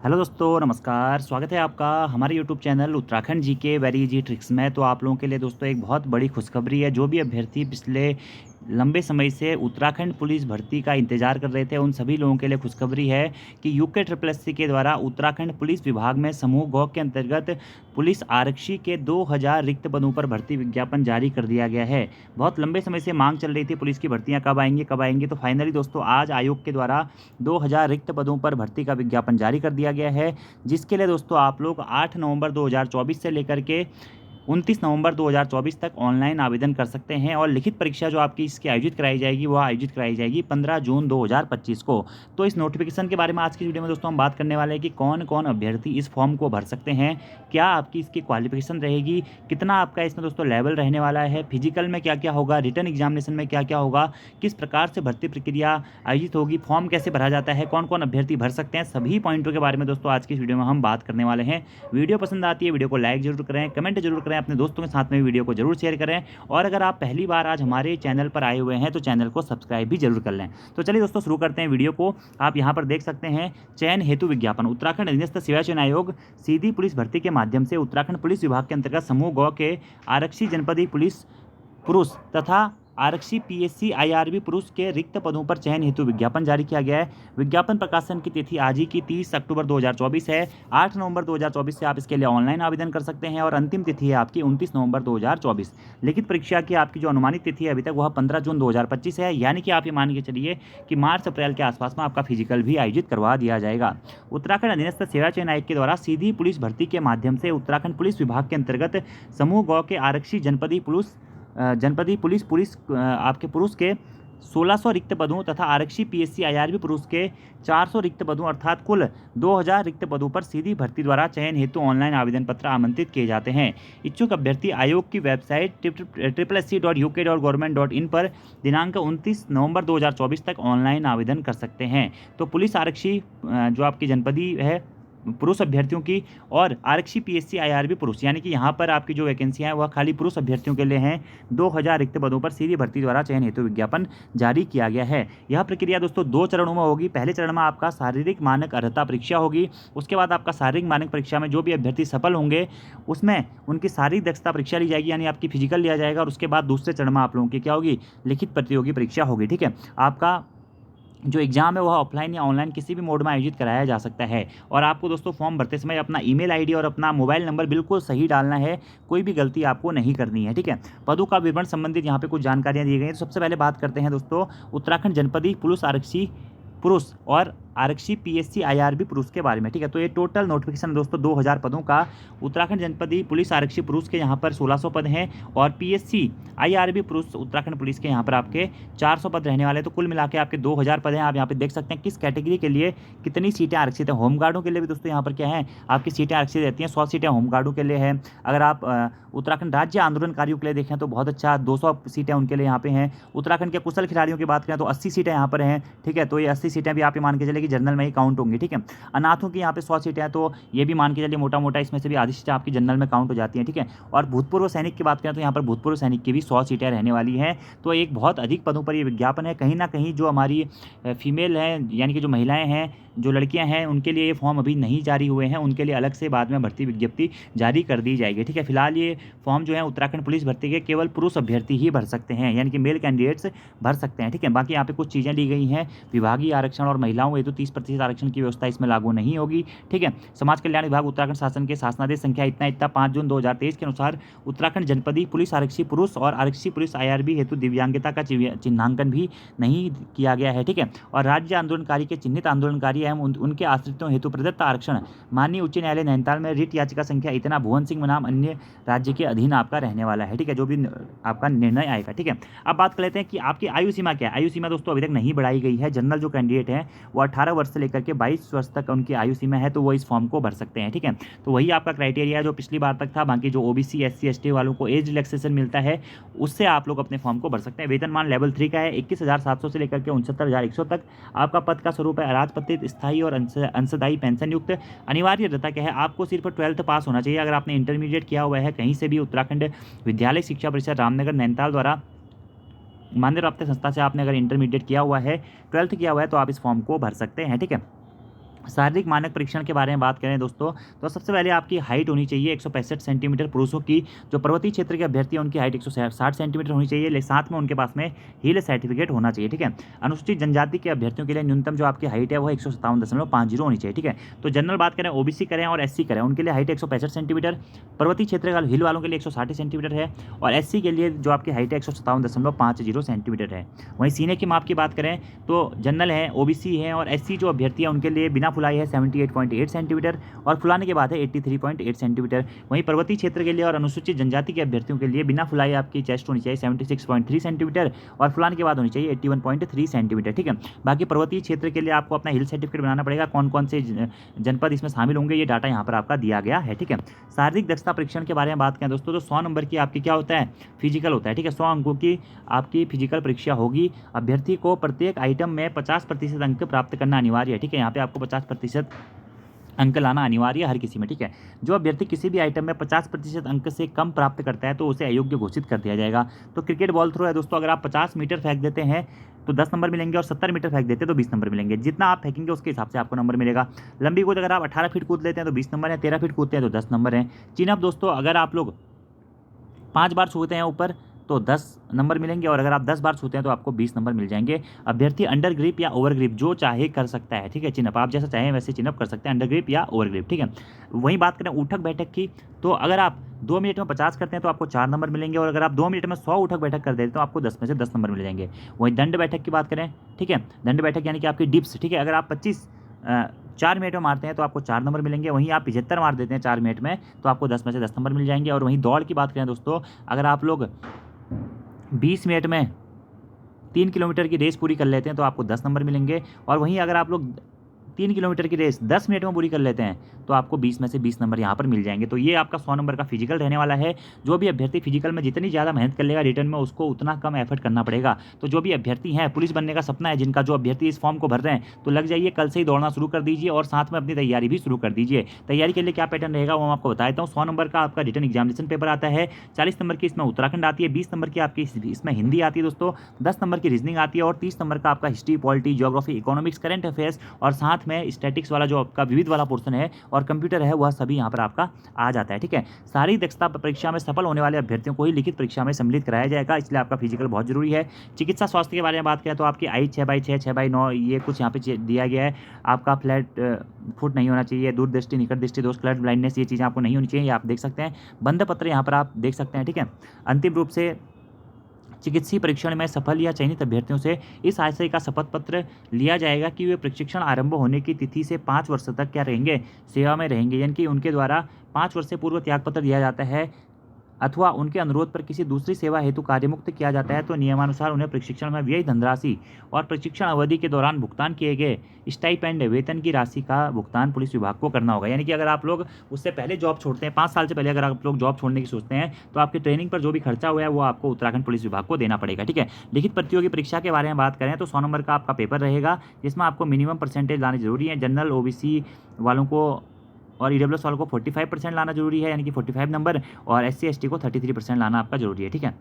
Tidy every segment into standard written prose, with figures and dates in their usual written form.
Hello दोस्तों, नमस्कार। स्वागत है आपका हमारे YouTube channel Uttarakhand GK very easy tricks में। तो आप लोगों के लिए दोस्तों एक बहुत बड़ी खुशखबरी है। जो भी अभ्यर्थी पिछले लंबे समय से उत्तराखंड पुलिस भर्ती का इंतजार कर रहे थे, उन सभी लोगों के लिए खुशखबरी है कि यूके ट्रिपल एस सी के द्वारा उत्तराखंड पुलिस विभाग में समूह गौ के अंतर्गत पुलिस आरक्षी के 2000 रिक्त पदों पर भर्ती विज्ञापन जारी कर दिया गया है। बहुत लंबे समय से मांग चल रही थी, पुलिस की भर्तियां कब आएंगी, तो फाइनली दोस्तों आज आयोग के द्वारा 2000 रिक्त पदों पर भर्ती का विज्ञापन जारी कर दिया गया है। जिसके लिए दोस्तों आप लोग 8 नवंबर 2024 से लेकर के 29 नवंबर 2024 तक ऑनलाइन आवेदन कर सकते हैं। और लिखित परीक्षा जो आपकी इसकी आयोजित कराई जाएगी, वह आयोजित कराई जाएगी 15 जून 2025 को। तो इस नोटिफिकेशन के बारे में आज की वीडियो में दोस्तों हम बात करने वाले हैं कि कौन कौन अभ्यर्थी इस फॉर्म को भर सकते हैं, क्या आपकी इसकी क्वालिफिकेशन रहेगी, कितना आपका इसमें दोस्तों लेवल रहने वाला है, फिजिकल में क्या क्या होगा, रिटर्न एग्जामिनेशन में क्या क्या होगा, किस प्रकार से भर्ती प्रक्रिया आयोजित होगी, फॉर्म कैसे भरा जाता है, कौन कौन अभ्यर्थी भर सकते हैं, सभी पॉइंटों के बारे में दोस्तों आज की इस वीडियो में हम बात करने वाले हैं। वीडियो पसंद आती है, वीडियो को लाइक जरूर करें, कमेंट जरूर करें, अपने दोस्तों के साथ में वीडियो को जरूर शेयर करें। और अगर आप पहली बार आज हमारे चैनल पर आए हुए हैं तो चैनल को सब्सक्राइब भी जरूर कर लें। तो चलिए दोस्तों शुरू करते हैं वीडियो को। आप यहाँ पर देख सकते हैं, चयन हेतु विज्ञापन। उत्तराखंड अधीनस्थ सेवा चयन आयोग सीधी पुलिस भर्ती के माध्यम से उत्तराखंड पुलिस विभाग के अंतर्गत समूह गौ के आरक्षी जनपदीय पुलिस पुरुष तथा आरक्षी पीएससी आईआरबी पुरुष के रिक्त पदों पर चयन हेतु विज्ञापन जारी किया गया है। विज्ञापन प्रकाशन की तिथि आज ही की 30 अक्टूबर 2024 है। 8 नवंबर 2024 से आप इसके लिए ऑनलाइन आवेदन कर सकते हैं और अंतिम तिथि है आपकी 29 नवंबर 2024। लिखित परीक्षा की आपकी जो अनुमानित तिथि है अभी तक वह 15 जून 2025 है। यानी कि आप ये मान के चलिए कि मार्च अप्रैल के आसपास में आपका फिजिकल भी आयोजित करवा दिया जाएगा। उत्तराखंड अधीनस्थ सेवा चयन आयोग के द्वारा सीधी पुलिस भर्ती के माध्यम से उत्तराखंड पुलिस विभाग के अंतर्गत समूह गौ के आरक्षी जनपदीय पुलिस आपके पुरुष के 1600 रिक्त पदों तथा आरक्षी पीएससी आईआरबी पुरुष के 400 रिक्त पदों अर्थात कुल 2000 रिक्त पदों पर सीधी भर्ती द्वारा चयन हेतु ऑनलाइन आवेदन पत्र आमंत्रित किए जाते हैं। इच्छुक अभ्यर्थी आयोग की वेबसाइट www.uk.government.in पर दिनांक 29 नवंबर 2024 तक ऑनलाइन आवेदन कर सकते हैं। तो पुलिस आरक्षी जो आपकी जनपदीय है पुरुष अभ्यर्थियों की, और आरक्षी पीएससी आईआरबी पुरुष, यानी कि यहाँ पर आपकी जो वैकेंसियाँ हैं वह खाली पुरुष अभ्यर्थियों के लिए हैं। 2000 रिक्त पदों पर सीधी भर्ती द्वारा चयन हेतु विज्ञापन जारी किया गया है। यह प्रक्रिया दोस्तों 2 चरणों में होगी। पहले चरण में आपका शारीरिक मानक अर्हता परीक्षा होगी। उसके बाद आपका शारीरिक मानक परीक्षा में जो भी अभ्यर्थी सफल होंगे उसमें उनकी शारीरिक दक्षता परीक्षा ली जाएगी, यानी आपकी फिजिकल लिया जाएगा। और उसके बाद दूसरे चरण में आप लोगों की क्या होगी, लिखित प्रतियोगी परीक्षा होगी। ठीक है, आपका जो एग्ज़ाम है वह ऑफलाइन या ऑनलाइन किसी भी मोड में आयोजित कराया जा सकता है। और आपको दोस्तों फॉर्म भरते समय अपना ईमेल आईडी और अपना मोबाइल नंबर बिल्कुल सही डालना है, कोई भी गलती आपको नहीं करनी है। ठीक है, पदों का विवरण संबंधित यहाँ पे कुछ जानकारियाँ दी गई हैं। तो सबसे पहले बात करते हैं दोस्तों उत्तराखंड जनपदीय पुलिस आरक्षी पुरुष और आरक्षी पीएससी आईआरबी पुरुष के बारे में। ठीक है, तो ये टोटल नोटिफिकेशन दोस्तों 2000 पदों का। उत्तराखंड जनपदीय पुलिस आरक्षी पुरुष के यहाँ पर 1600 पद हैं और पीएससी आईआरबी पुरुष उत्तराखंड पुलिस के यहाँ पर आपके 400 पद रहने वाले। तो कुल मिला के आपके 2000 पद हैं। आप यहाँ पे देख सकते हैं किस कैटेगरी के लिए कितनी सीटें आरक्षित हैं। होमगार्डों के लिए भी दोस्तों यहाँ पर क्या है, आपकी सीटें आरक्षित रहती हैं। 100 सीटें होमगार्डों के लिए है। अगर आप उत्तराखंड राज्य आंदोलनकारियों के लिए देखें तो बहुत अच्छा 200 सीटें उनके लिए यहाँ पे हैं। उत्तराखंड के कुशल खिलाड़ियों की बात करें तो 80 सीटें यहाँ पर हैं। ठीक है, तो ये 80 सीटें भी आप ये मान के चले कि जनरल में ही काउंट होंगी। ठीक है, अनाथों की यहाँ पे 100 सीटें हैं, तो ये भी मान के चलिए मोटा मोटा इसमें से भी आधी सीटें आपकी जनरल में काउंट हो जाती हैं। ठीक है, और भूतपूर्व सैनिक की बात करें तो यहाँ पर भूतपूर्व सैनिक की भी 100 सीटें रहने वाली हैं। तो एक बहुत अधिक पदों पर ये विज्ञापन है। कहीं ना कहीं जो हमारी फीमेल हैं, यानी कि जो महिलाएं हैं, जो लड़कियां हैं, उनके लिए ये फॉर्म अभी नहीं जारी हुए हैं। उनके लिए अलग से बाद में भर्ती विज्ञप्ति जारी कर दी जाएगी। ठीक है, फिलहाल ये फॉर्म जो है उत्तराखंड पुलिस भर्ती के केवल पुरुष अभ्यर्थी ही भर सकते हैं, यानी कि मेल कैंडिडेट्स भर सकते हैं। ठीक है, बाकी यहाँ पे कुछ चीज़ें ली गई हैं। विभागीय आरक्षण और महिलाओं हेतु 30% आरक्षण की व्यवस्था इसमें लागू नहीं होगी। ठीक है, समाज कल्याण विभाग उत्तराखंड शासन के शासनादेश संख्या इतना 5 जून 2023 के अनुसार उत्तराखंड जनपदीय पुलिस आरक्षी पुरुष और आरक्षी पुलिस आईआरबी हेतु दिव्यांगता का चिन्हांकन भी नहीं किया गया है। ठीक है, और राज्य आंदोलनकारी के चिन्हित आंदोलनकारी एवं उनके आश्रितों हेतु प्रदत्त आरक्षण माननीय उच्च न्यायालय नैनीताल में रिट याचिका संख्या इतना भुवन सिंह बनाम अन्य राज्य के अधीन आपका रहने वाला है। ठीक है, जो भी आपका निर्णय आएगा। ठीक है, अब बात कर लेते हैं कि आपकी आयु सीमा क्या है। आयु सीमा दोस्तों अभी तक नहीं बढ़ाई गई है। जनरल जो कैंडिडेट है वो 18 वर्ष से लेकर के 22 वर्ष तक उनकी आयु सीमा है, तो वो इस फॉर्म को भर सकते हैं। ठीक है, तो वही आपका क्राइटेरिया जो पिछली बार तक था। बाकी जो ओबीसी एससी एसटी वालों को एज रिलैक्सेशन मिलता है उससे आप लोग अपने फॉर्म को भर सकते हैं। वेतनमान लेवल 3 का है। 21,700 से लेकर के 69,100 तक। आपका पद का स्वरूप है अराजपत्रित स्थायी और अंशदायी पेंशन युक्त। अनिवार्यता क्या है, आपको सिर्फ 12th पास होना चाहिए। अगर आपने इंटरमीडिएट किया हुआ है कहीं से भी, उत्तराखंड विद्यालय शिक्षा परिषद रामनगर नैनीताल द्वारा मान्य प्राप्त संस्था से आपने अगर इंटरमीडिएट किया हुआ है, 12th किया हुआ है, तो आप इस फॉर्म को भर सकते हैं। ठीक है, शारीरिक मानक परीक्षण के बारे में बात करें दोस्तों, तो सबसे पहले आपकी हाइट होनी चाहिए 165 सेंटीमीटर। पुरुषों की जो पर्वतीय क्षेत्र के अभ्यर्थी हैं उनकी हाइट 160 सेंटीमीटर होनी चाहिए, लेकिन साथ में उनके पास में हिल सर्टिफिकेट होना चाहिए, ठीक है। अनुसूचित जनजाति के अभ्यर्थियों के लिए न्यूनतम जो आपकी हाइट है वो 157.50 होनी चाहिए, ठीक है। तो जनरल बात करें, ओबीसी करें और एससी करें, उनके लिए हाइट 165 सेंटीमीटर, पर्वतीय क्षेत्र का हिल वालों के लिए 160 सेंटीमीटर है, और एससी के लिए जो आपकी हाइट है 157.50 सेंटीमीटर है। वहीं सीने की माप की बात करें तो जनरल है, ओबीसी है और एससी जो अभ्यर्थी है उनके लिए बिना फुलाई है 78.8 सेंटीमीटर, और फुलाने के बाद है 83.8 सेंटीमीटर। वहीं पर्वतीय क्षेत्र के लिए और अनुसूचित जनजाति के अभ्यर्थियों के लिए बिना फुलाई आपकी चेस्ट होनी चाहिए 76.3 सेंटीमीटर, और फुलाने के बाद होनी चाहिए 81.3 सेंटीमीटर, ठीक है। बाकी पर्वतीय क्षेत्र के लिए आपको अपना हिल सर्टिफिकेट बनाना पड़ेगा। कौन कौन से जनपद इसमें शामिल होंगे ये डाटा यहाँ पर आपका दिया गया है, ठीक है। शारीरिक दक्षता परीक्षण के बारे में बात करें दोस्तों, तो 100 नंबर की आपकी क्या होता है, फिजिकल होता है, ठीक है। 100 अंकों की आपकी फिजिकल परीक्षा होगी। अभ्यर्थी को प्रत्येक आइटम में 50% अंक प्राप्त करना अनिवार्य है, ठीक है। यहाँ पे आपको 50% अंक लाना अनिवार्य है हर किसी में, ठीक है। जो अभ्यर्थी किसी भी आइटम में 50% अंक से कम प्राप्त करता है तो उसे अयोग्य घोषित कर दिया जाएगा। तो क्रिकेट बॉल थ्रो है दोस्तों, अगर आप 50 मीटर फेंक देते हैं तो 10 नंबर मिलेंगे, और 70 मीटर फेंक देते हैं तो 20 नंबर मिलेंगे। जितना आप फेंकेंगे उसके हिसाब से आपको नंबर मिलेगा। लंबी कूद अगर आप 18 फीट कूद लेते हैं तो 20 नंबर है, 13 फीट कूदते हैं तो 10 नंबर है। चिन अप दोस्तों, अगर आप लोग 5 बार छूते हैं ऊपर तो 10 नंबर मिलेंगे, और अगर आप 10 बार छूते हैं तो आपको 20 नंबर मिल जाएंगे। अभ्यर्थी अंडर ग्रिप या ओवर ग्रिप जो चाहे कर सकता है, ठीक है। चिनअप आप जैसा चाहें वैसे चिनअप कर सकते हैं, अंडर ग्रिप या ओवर ग्रिप, ठीक है। वहीं बात करें उठक बैठक की, तो अगर आप 2 मिनट में 50 करते हैं तो आपको 4 नंबर मिलेंगे, और अगर आप 2 मिनट में 100 उठक बैठक कर देते हैं तो आपको 10 में से 10 नंबर मिल जाएंगे। वहीं दंड बैठक की बात करें, ठीक है, दंड बैठक यानी कि आपकी डिप्स, ठीक है। अगर आप 4 मिनट में मारते हैं तो आपको 4 नंबर मिलेंगे। वहीं आप 75 मार देते हैं 4 मिनट में तो आपको 10 में से 10 नंबर मिल जाएंगे। और वहीं दौड़ की बात करें दोस्तों, अगर आप लोग 20 मिनट में 3 किलोमीटर की रेस पूरी कर लेते हैं तो आपको 10 नंबर मिलेंगे। और वहीं अगर आप लोग 3 किलोमीटर की रेस 10 मिनट में पूरी कर लेते हैं तो आपको 20 में से 20 नंबर यहाँ पर मिल जाएंगे। तो ये आपका 100 नंबर का फिजिकल रहने वाला है। जो भी अभ्यर्थी फिजिकल में जितनी ज़्यादा मेहनत कर लेगा रिटर्न में उसको उतना कम एफर्ट करना पड़ेगा। तो जो भी अभ्यर्थी हैं, पुलिस बनने का सपना है जिनका, जो अभ्यर्थी इस फॉर्म को भर रहे हैं, तो लग जाइए, कल से ही दौड़ना शुरू कर दीजिए और साथ में अपनी तैयारी भी शुरू कर दीजिए। तैयारी के लिए क्या पैटर्न रहेगा वो मैं आपको बता देता हूँ। 100 नंबर का आपका रिटर्न एग्जामिनेशन पेपर आता है, 40 नंबर की इसमें उत्तराखंड आती है, 20 नंबर की आपकी इसमें हिंदी आती है दोस्तों, 10 नंबर की रीजनिंग आती है, और 30 नंबर का आपका history, polity, geography, economics, current affairs, और साथ में स्टैटिक्स वाला जो आपका विविध वाला पोर्शन है और कंप्यूटर है वह सभी यहाँ पर आपका आ जाता है, ठीक है। शारीरिक दक्षता परीक्षा में सफल होने वाले अभ्यर्थियों को ही लिखित परीक्षा में सम्मिलित कराया जाएगा, इसलिए आपका फिजिकल बहुत जरूरी है। चिकित्सा स्वास्थ्य के बारे में बात करें तो आपकी आई 6/6, 6/9 ये कुछ यहाँ पे दिया गया है। आपका फ्लैट फुट नहीं होना चाहिए, दूरदृष्टि, निकट दृष्टि दोष, फ्लैट ब्लाइंडनेस, ये चीज़ें आपको नहीं होनी चाहिए, ये आप देख सकते हैं। बंध पत्र यहाँ पर आप देख सकते हैं, ठीक है। अंतिम रूप से चिकित्सीय परीक्षण में सफल या चयनित अभ्यर्थियों से इस आशय का शपथ पत्र लिया जाएगा कि वे प्रशिक्षण आरंभ होने की तिथि से 5 वर्ष तक क्या रहेंगे, सेवा में रहेंगे, यानी कि उनके द्वारा 5 वर्ष से पूर्व त्यागपत्र दिया जाता है अथवा उनके अनुरोध पर किसी दूसरी सेवा हेतु कार्यमुक्त किया जाता है तो नियमानुसार उन्हें प्रशिक्षण में व्यय धनराशि और प्रशिक्षण अवधि के दौरान भुगतान किए गए स्टाइपेंड, वेतन की राशि का भुगतान पुलिस विभाग को करना होगा। यानी कि अगर आप लोग उससे पहले जॉब छोड़ते हैं, 5 साल से पहले अगर आप लोग जॉब छोड़ने की सोचते हैं तो आपकी ट्रेनिंग पर जो भी खर्चा हुआ है वो आपको उत्तराखंड पुलिस विभाग को देना पड़ेगा, ठीक है। लिखित प्रतियोगी परीक्षा के बारे में बात करें तो 100 नंबर का आपका पेपर रहेगा, जिसमें आपको मिनिमम परसेंटेज लानी जरूरी है। जनरल, ओबीसी वालों को और ईडब्ल्यूएस वालों को 45% लाना जरूरी है, यानी कि 45 नंबर, और एससी एसटी को 33% लाना आपका जरूरी है, ठीक है।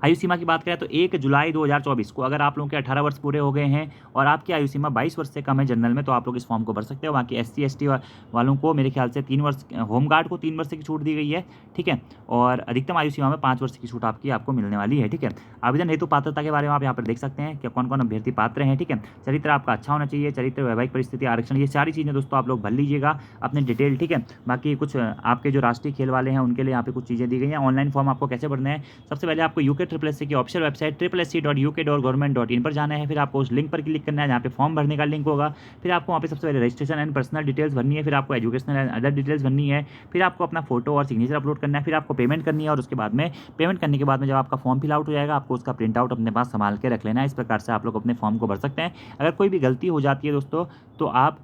आयु सीमा की बात करें तो 1 जुलाई 2024 को अगर आप लोगों के 18 वर्ष पूरे हो गए हैं और आपकी आयु सीमा 22 वर्ष से कम है जनरल में, तो आप लोग इस फॉर्म को भर सकते हो। बाकी एससी एसटी वालों को मेरे ख्याल से 3 वर्ष, होमगार्ड को 3 वर्ष की छूट दी गई है, ठीक है। और अधिकतम आयु सीमा में 5 वर्ष की छूट आपको मिलने वाली है, ठीक है। आवेदन हेतु पात्रता के बारे में आप यहाँ पर देख सकते हैं कि कौन कौन अभ्यर्थी पात्र हैं, ठीक है। चरित्र आपका अच्छा होना चाहिए, चरित्र, वैवाहिक परिस्थिति, आरक्षण, ये सारी चीज़ें दोस्तों आप लोग भर लीजिएगा अपने डिटेल, ठीक है। बाकी कुछ आपके जो राष्ट्रीय खेल वाले हैं उनके लिए यहाँ पे कुछ चीज़ें दी गई हैं। ऑनलाइन फॉर्म आपको कैसे भरना है, सबसे पहले आपको UKSSC की ऑफिशियल वेबसाइट www.uk.government.in पर जाना है। फिर आपको उस लिंक पर क्लिक करना है जहाँ पे फॉर्म भरने का लिंक होगा। फिर आपको वहाँ पे सबसे पहले रजिस्ट्रेशन एंड पर्सनल डिटेल्स भरनी है, फिर आपको एजुकेशनल एंड अदर डिटेल्स भरनी है, फिर आपको अपना फोटो और सिग्नेचर अपलोड करना है, फिर आपको पेमेंट करनी है, और उसके बाद में पेमेंट करने के बाद में जब आपका फॉर्म फिल आउट हो जाएगा आपको उसका प्रिंट आउट अपने पास संभाल के रख लेना है। इस प्रकार से आप लोग अपने फॉर्म को भर सकते हैं। अगर कोई भी गलती हो जाती है दोस्तों तो आप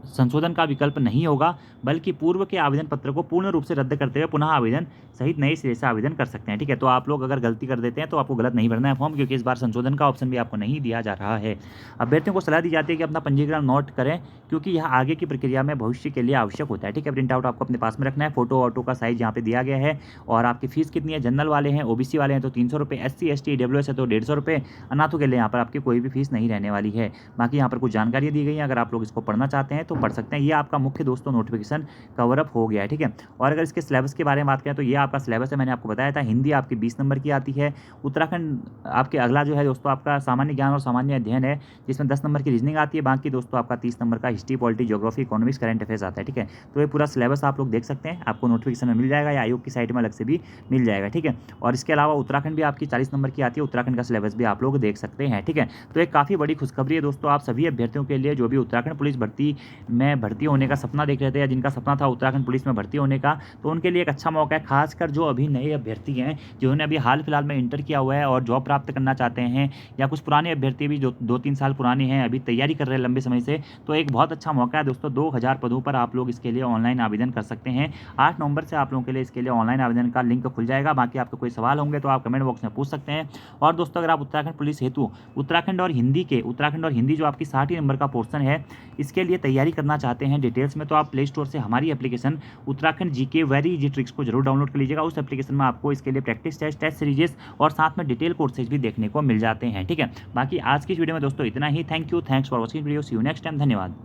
संशोधन का विकल्प नहीं होगा, बल्कि पूर्व के आवेदन पत्र को पूर्ण रूप से रद्द करते हुए पुनः आवेदन सहित नए सिरे से आवेदन कर सकते हैं। ठीक है, तो आप लोग अगर गलती कर देते हैं तो आपको गलत नहीं भरना है फॉर्म, क्योंकि इस बार संशोधन का ऑप्शन भी आपको नहीं दिया जा रहा है। अभ्यर्थियों को सलाह दी जाती है कि अपना पंजीकरण नोट करें, क्योंकि यह आगे की प्रक्रिया में भविष्य के लिए आवश्यक होता है। ठीक है, प्रिंट आउट आपको अपने पास में रखना है। फोटो ऑटो का साइज यहाँ पे दिया गया है। और आपकी फीस कितनी है, जनरल वाले हैं, ओबीसी वाले हैं तो 300 रुपये, SC ST EWS है तो 150 रुपये, अनाथों के लिए यहाँ पर आपकी कोई भी फीस नहीं रहने वाली है। बाकी यहाँ पर कुछ जानकारियाँ दी गई हैं, अगर आप लोग इसको पढ़ना चाहते हैं तो पढ़ सकते हैं। ये आपका मुख्य दोस्तों नोटिफिकेशन कवर अप हो गया है। ठीक है, और अगर इसके सिलेबस के बारे में बात करें तो ये आपका सिलेबस है, मैंने आपको बताया था। हिंदी आपकी 20 नंबर की आती है। उत्तराखंड आपके अगला जो है दोस्तों आपका सामान्य ज्ञान और सामान्य अध्ययन है, जिसमें 10 नंबर की रीजनिंग आती है। बाकी दोस्तों आपका 30 नंबर का history, polity, geography, economics, current affairs आता है। ठीक है, तो ये पूरा सिलेबस आप लोग देख सकते हैं, आपको नोटिफिकेशन में मिल जाएगा या आयोग की साइट में अलग से भी मिल जाएगा। ठीक है, और इसके अलावा उत्तराखंड भी आपकी 40 नंबर की आती है, उत्तराखंड का सिलेबस भी आप लोग देख सकते हैं। ठीक है, तो एक काफ़ी बड़ी खुशखबरी है दोस्तों आप सभी अभ्यर्थियों के लिए जो भी उत्तराखंड पुलिस भर्ती में भर्ती होने का सपना देख रहे थे, या जिनका सपना था उत्तराखंड पुलिस में भर्ती होने का, तो उनके लिए एक अच्छा मौका है। खासकर जो अभी नए अभ्यर्थी हैं, जिन्होंने अभी हाल फिलहाल में इंटर किया हुआ है और जॉब प्राप्त करना चाहते हैं, या कुछ पुराने अभ्यर्थी भी जो 2-3 साल पुराने हैं, अभी तैयारी कर रहे हैं लंबे समय से, तो एक बहुत अच्छा मौका है दोस्तों। 2000 पदों पर आप लोग इसके लिए ऑनलाइन आवेदन कर सकते हैं। 8 नवंबर से आप लोगों के लिए इसके लिए ऑनलाइन आवेदन का लिंक खुल जाएगा। बाकी आपके कोई सवाल होंगे तो आप कमेंट बॉक्स में पूछ सकते हैं। और दोस्तों अगर आप उत्तराखंड पुलिस हेतु उत्तराखंड और हिंदी जो आपकी 60 नंबर का पोर्शन है, इसके लिए तैयारी करना चाहते हैं डिटेल्स में, तो आप प्ले स्टोर से हमारी application Uttarakhand GK very easy tricks को जरूर डाउनलोड कर लीजिएगा। उस एप्लीकेशन में आपको इसके लिए प्रैक्टिस टेस्ट सीरीजेस और साथ में डिटेल कोर्सेज भी देखने को मिल जाते हैं। ठीक है, बाकी आज की इस वीडियो में दोस्तों इतना ही। Thank you, thanks for watching video, see you next time, धन्यवाद।